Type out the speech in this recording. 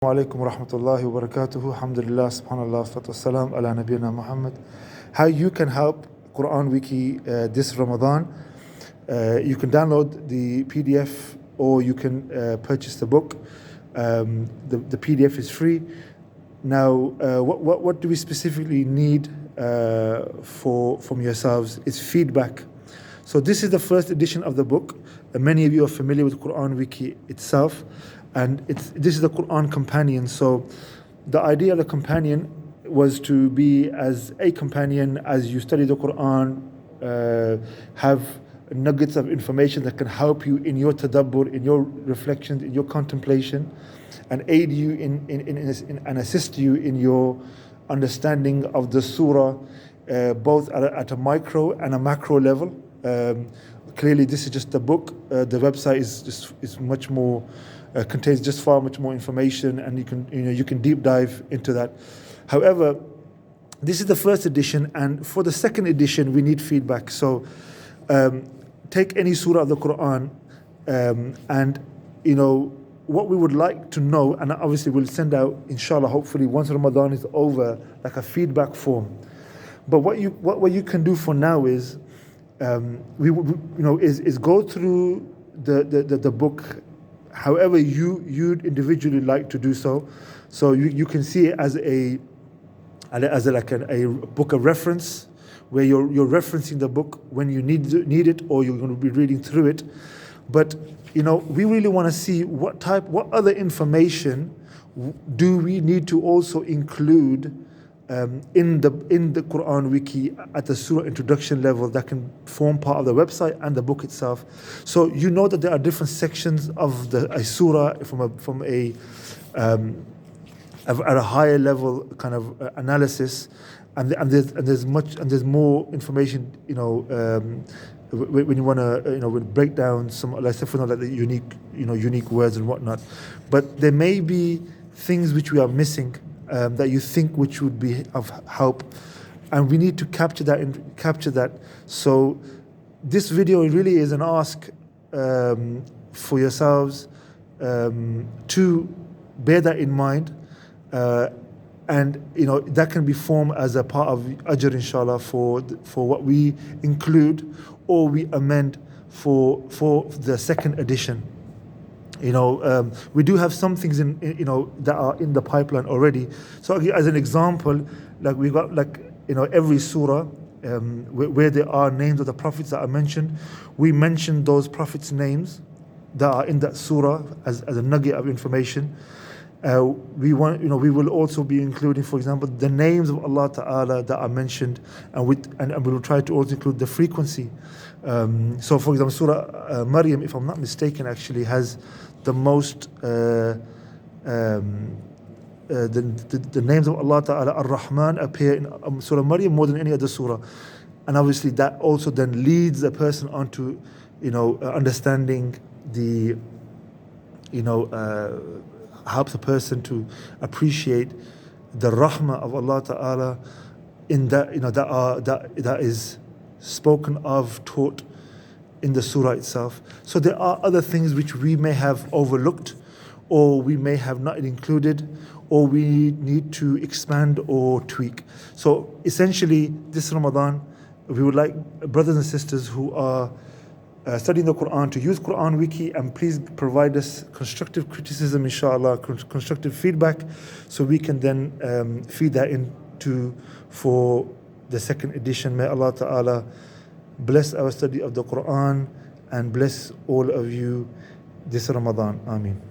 Alaikum wa rahmatullahi wa barakatuhu. Alhamdulillah, subhanallah, salatu wassalam, ala nabiyyina Muhammad. How you can help Qur'an Wiki this Ramadan. You can download the PDF or you can purchase the book. The PDF is free. Now, what do we specifically need from yourselves? It's feedback. So this is the first edition of the book. Many of you are familiar with Qur'an Wiki itself. And this is the Qur'an companion. So the idea of the companion was to be as a companion as you study the Qur'an, have nuggets of information that can help you in your tadabbur, in your reflections, in your contemplation, and aid you and assist you in your understanding of the surah, both at a micro and a macro level. Clearly, this is just a book. The website is much more. Contains just far much more information, and you can deep dive into that. However, this is the first edition, and for the second edition we need feedback. So take any surah of the Quran, and what we would like to know, and obviously we'll send out, inshallah, hopefully once Ramadan is over, like a feedback form. But what you can do for now is is go through the book however you'd individually like to do so. So you can see it as a book of reference, where you're referencing the book when you need it, or you're going to be reading through it. But we really want to see what other information do we need to also include in the Qur'an Wiki at the surah introduction level that can form part of the website and the book itself. So that there are different sections of a surah from a at a higher level kind of analysis, and there's more information when you want to break down some, like say for like the unique words and whatnot. But there may be things which we are missing, that you think which would be of help, and we need to capture that. So this video really is an ask for yourselves to bear that in mind, and that can be formed as a part of ajr, inshallah, for what we include or we amend for the second edition. We do have some things that are in the pipeline already. So as an example, like we got every surah where there are names of the prophets that are mentioned, we mention those prophets' names that are in that surah as a nugget of information. We will also be including, for example, the names of Allah Ta'ala that are mentioned, and we will try to also include the frequency. So for example, Surah Maryam, if I'm not mistaken, actually has the most the names of Allah Ta'ala Ar-Rahman appear in Surah Maryam more than any other surah, and obviously that also then leads a person onto understanding the helps a person to appreciate the rahmah of Allah Ta'ala in that that is spoken of, taught in the surah itself. So there are other things which we may have overlooked, or we may have not included, or we need to expand or tweak. So essentially, this Ramadan, we would like brothers and sisters who are studying the Quran to use Qur'an Wiki, and please provide us constructive criticism, inshallah, constructive feedback, so we can then feed that into for the second edition. May Allah Ta'ala bless our study of the Quran and bless all of you this Ramadan. Ameen.